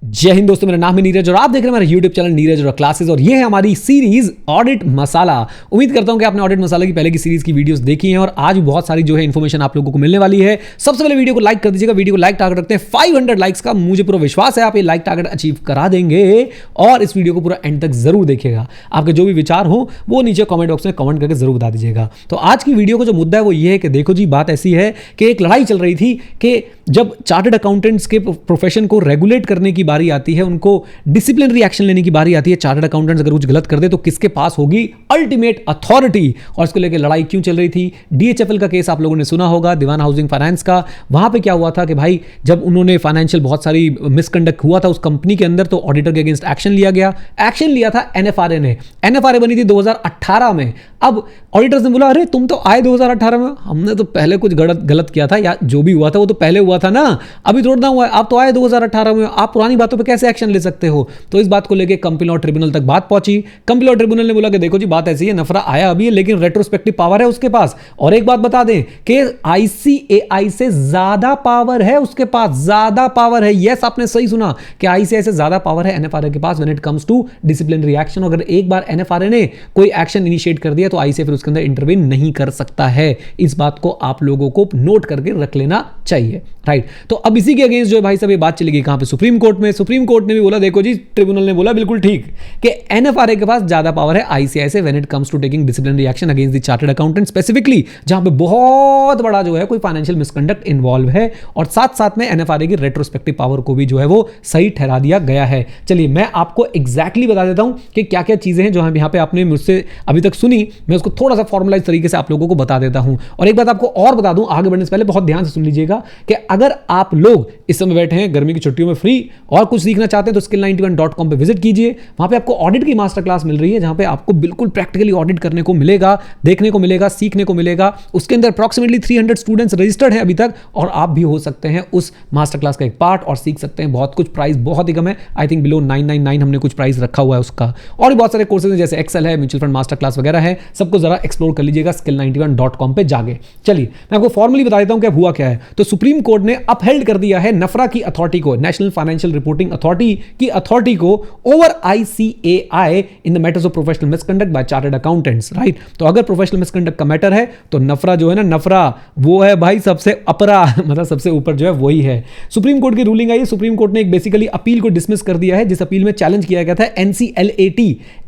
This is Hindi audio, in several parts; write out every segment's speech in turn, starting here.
जय हिंद दोस्तों, मेरा नाम है नीरज और आप देख रहे हैं हमारा यूट्यूब चैनल नीरज और क्लासेस और ये है हमारी सीरीज ऑडिट मसाला। उम्मीद करता हूं कि आपने ऑडिट मसाला की पहले की सीरीज की वीडियोस देखी हैं और आज भी बहुत सारी जो है इन्फॉर्मेशन आप लोगों को मिलने वाली है। सबसे पहले वीडियो को लाइक कर दीजिएगा। वीडियो को लाइक टारगेट रखते हैं 500 लाइक्स का। मुझे पूरा विश्वास है आप ये लाइक टारगेट अचीव करा देंगे और इस वीडियो को पूरा एंड तक जरूर देखिएगा। आपके जो भी विचार हो वो नीचे कमेंट बॉक्स में कमेंट करके जरूर बता दीजिएगा। तो आज की वीडियो का जो मुद्दा है वो ये है कि देखो जी, बात ऐसी है कि एक लड़ाई चल रही थी कि जब चार्टर्ड अकाउंटेंट्स के प्रोफेशन को रेगुलेट करने की बारी आती है, उनको डिसिप्लिनरी एक्शन लेने की बारी आती है, चार्टर्ड अकाउंटेंट्स अगर कुछ गलत कर दे तो किसके पास होगी अल्टीमेट अथॉरिटी। और इसको लेकर लड़ाई क्यों चल रही थी? डीएचएफएल का केस आप लोगों ने सुना होगा, दीवान हाउसिंग फाइनेंस का। वहां पे क्या हुआ था कि भाई जब उन्होंने फाइनेंशियल बहुत सारी मिसकंडक्ट हुआ था उस कंपनी के अंदर, तो ऑडिटर के अगेंस्ट एक्शन लिया गया। एक्शन लिया था एनएफआरए ने। एनएफआरए बनी थी 2018 में। अब ऑडिटर्स ने बोला अरे तुम तो आए 2018 में, हमने तो पहले कुछ गलत किया था, या जो भी हुआ था वो तो पहले हुआ था ना, अभी थोड़ा ना हुआ है। आप तो आए 2018 में, आप पुरानी बातों पे कैसे एक्शन ले सकते हो? तो इस बात को लेके कंपनी लॉ ट्रिब्यूनल तक बात पहुंची। कंपनी लॉ ट्रिब्यूनल ने बोला कि देखो जी, बात ऐसी है, नफरा आया अभी है लेकिन रेट्रोस्पेक्टिव पावर है उसके पास। और एक बात बता दें कि आईसीएआई से ज्यादा पावर है उसके पास, ज्यादा पावर है। यस, आपने सही सुना कि आईसीएआई से ज्यादा पावर है एनएफआरए के पास when it comes to disciplinary action. अगर एक बार एनएफआरए ने कोई एक्शन इनिशिएट कर दिया तो आईसीएआई फिर उसके अंदर इंटरवीन नहीं कर सकता है। इस बात को आप लोगों को नोट करके रख लेना चाहिए, राइट? तो अब इसी के अगेंस्ट जो है भाई साहब ये बात चली गई कहां पे? सुप्रीम कोर्ट में। सुप्रीम कोर्ट ने भी बोला देखो जी, ट्रिब्यूनल ने बोला बिल्कुल ठीक कि एनएफआरए के पास ज्यादा पावर है आईसीआई से when it comes to taking disciplinary action against the chartered accountant, specifically जहां पे बहुत बड़ा जो है कोई फाइनेंशियल मिसकंडक्ट इन्वॉल्व है। और साथ साथ में एनएफआरए की रेट्रोस्पेक्टिव पावर को भी जो है वो सही ठहरा दिया गया है। चलिए मैं आपको एग्जैक्टली बता देता हूं कि क्या क्या चीजें हैं जो यहां पे आपने मुझसे अभी तक सुनी। मैं उसको थोड़ा सा फॉर्मलाइज तरीके से आप लोगों को बता देता हूं। और एक बात आपको और बता दूं आगे बढ़ने से पहले, बहुत ध्यान से सुन लीजिएगा कि अगर आप लोग इस समय बैठे हैं गर्मी की छुट्टियों में फ्री और कुछ सीखना चाहते हैं तो skill91.com पे विजिट कीजिए। वहां पे आपको ऑडिट की मास्टर क्लास मिल रही है जहां पे आपको बिल्कुल प्रैक्टिकली ऑडिट करने को मिलेगा, देखने को मिलेगा, सीखने को मिलेगा। उसके अंदर अप्रॉक्सिमेटली 300 स्टूडेंट्स रजिस्टर्ड हैं अभी तक और आप भी हो सकते हैं उस मास्टर क्लास का एक पार्ट और सीख सकते हैं बहुत कुछ। प्राइस बहुत ही कम है, आई थिंक बिलो 999 हमने कुछ प्राइस रखा हुआ है उसका। और भी बहुत सारे कोर्सेज हैं जैसे एक्सेल है, म्यूचुअल फंड मास्टर क्लास वगैरह है। सबको जरा एक्सप्लोर कर लीजिएगा skill91.com पे जाके। चलिए मैं आपको फॉर्मली बता देता हूं क्या हुआ क्या है। तो सुप्रीम कोर्ट ने अपहेल्ड कर दिया है नफरा की अथॉरिटी को, नेशनल फाइनेंशियल रिपोर्टिंग अथॉरिटी की अथॉरिटी को over ICAI in the matters of professional misconduct bye chartered accountants, right? तो अगर प्रोफेशनल मिसकंडक्ट का मैटर है तो नफरा जो है ना, नफरा वो है भाई सबसे अपरा, मतलब सबसे ऊपर जो है वही है। सुप्रीम कोर्ट की रूलिंग आई है। सुप्रीम कोर्ट ने एक बेसिकली अपील को डिसमिस कर दिया है जिस अपील में चैलेंज किया गया था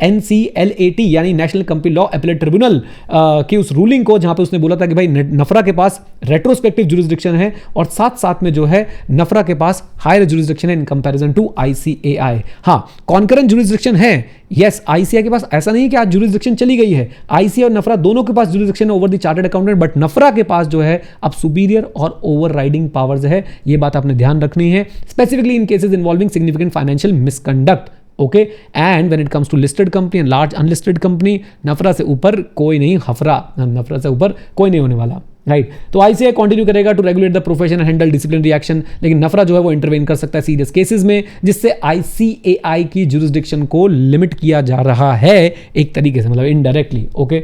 एनसीएलएटी यानी national company law appellate tribunal की उस रूलिंग को, जहां पे उसने बोला था कि भाई नफरा के पास रेट्रोस्पेक्टिव जुरिसडिक्शन है और साथ साथ में जो है नफरा के पास हायर जुरिसडिक्शन है इन कंपैरिजन टू आईसीएआई। हां, कॉन्करेंट जुरिसडिक्शन है। यस, आईसीएआई के पास ऐसा नहीं है कि आज जुरिसडिक्शन चली गई है। आईसीएआई और नफरा दोनों के पास जुरिसडिक्शन है over the chartered accountant, but NFRA के पास जो है अब सुपीरियर और ओवरराइडिंग पावर्स है। ये बात आपने ध्यान रखनी है, specifically in cases involving significant financial misconduct. Okay, and when it comes to listed company and large unlisted company, NFRA से ऊपर कोई नहीं, नफरा से ऊपर कोई नहीं होने वाला, राइट? तो आईसीआई कंटिन्यू करेगा to regulate the profession and handle disciplinary action, लेकिन नफरा जो है वो इंटरवेन कर सकता है सीरियस केसेस में, जिससे आईसीएआई की जुरिसडिक्शन को लिमिट किया जा रहा है एक तरीके से, मतलब इनडायरेक्टली। ओके,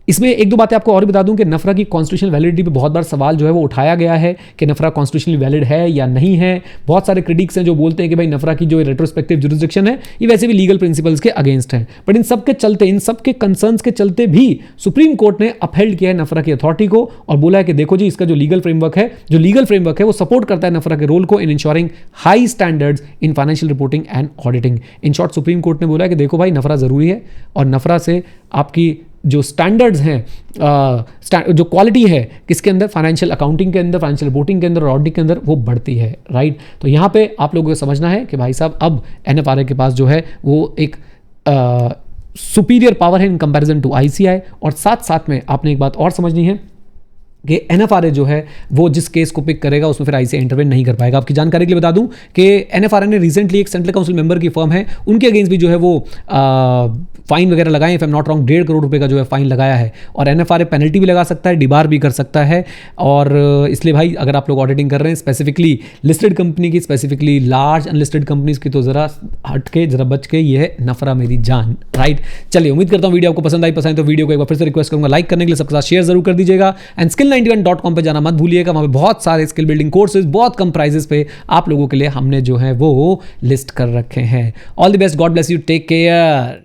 इसमें एक दो बातें आपको और बता दूं कि नफरा की कॉन्स्टिट्यूशनल वैलिडिटी पे बहुत बार सवाल जो है वो उठाया गया है कि नफरा कॉन्स्टिट्यूशनली वैलिड है या नहीं है। बहुत सारे क्रिटिक्स हैं जो बोलते हैं कि भाई नफरा की जो रेट्रोस्पेक्टिव जुरिसडिक्शन है ये वैसे भी लीगल प्रिंसिपल्स के अगेंस्ट है। बट इन सब के चलते, इन सब के कंसर्न्स के चलते भी सुप्रीम कोर्ट ने अपहेल्ड किया है नफरा की अथॉरिटी को और बोला है कि देखो जी, इसका जो लीगल फ्रेमवर्क है वो सपोर्ट करता है नफरा के रोल को in ensuring high standards in financial reporting and auditing. In short Supreme Court ने बोला है कि देखो भाई, नफरा जरूरी है और नफरा से आपकी जो स्टैंडर्ड्स हैं, जो क्वालिटी है किसके अंदर, फाइनेंशियल अकाउंटिंग के अंदर, फाइनेंशियल रिपोर्टिंग के अंदर और ऑडिट के अंदर, वो बढ़ती है, राइट? तो यहाँ पे आप लोगों को समझना है कि भाई साहब अब एनएफआरए के पास जो है वो एक सुपीरियर पावर है इन कंपैरिजन टू आईसीआई। और साथ साथ में आपने एक बात और समझनी है कि एनएफआरए जो है वो जिस केस को पिक करेगा उसमें फिर आईसीआई इंटरवेन नहीं कर पाएगा। आपकी जानकारी के लिए बता दूं कि एनएफआरए ने रिसेंटली एक सेंट्रल काउंसिल मेंबर की फर्म है, उनके अगेंस्ट भी जो है वो फाइन वगैरह लगाए, if I am not wrong 1.5 crore रुपए का जो है फाइन लगाया है। और एनएफआरए पेनल्टी भी लगा सकता है, डिबार भी कर सकता है। और इसलिए भाई अगर आप लोग ऑडिटिंग कर रहे हैं स्पेसिफिकली लिस्टेड कंपनी की, स्पेसिफिकली लार्ज अनलिस्टेड कंपनीज की, तो जरा हट के, जरा बच के, ये है नफरा मेरी जान, राइट? चलिए, उम्मीद करता हूँ वीडियो आपको पसंद आई। तो वीडियो को एक बार फिर से रिक्वेस्ट करूंगा लाइक करने के लिए, सबके साथ शेयर जरूर कर दीजिएगा। एंड स्किल skill91.com पे जाना मत भूलिएगा। वहाँ पे बहुत सारे स्किल बिल्डिंग कोर्सेज बहुत कम प्राइजेस पे आप लोगों के लिए हमने जो है वो लिस्ट कर रखे हैं। All the best, God bless you, take care.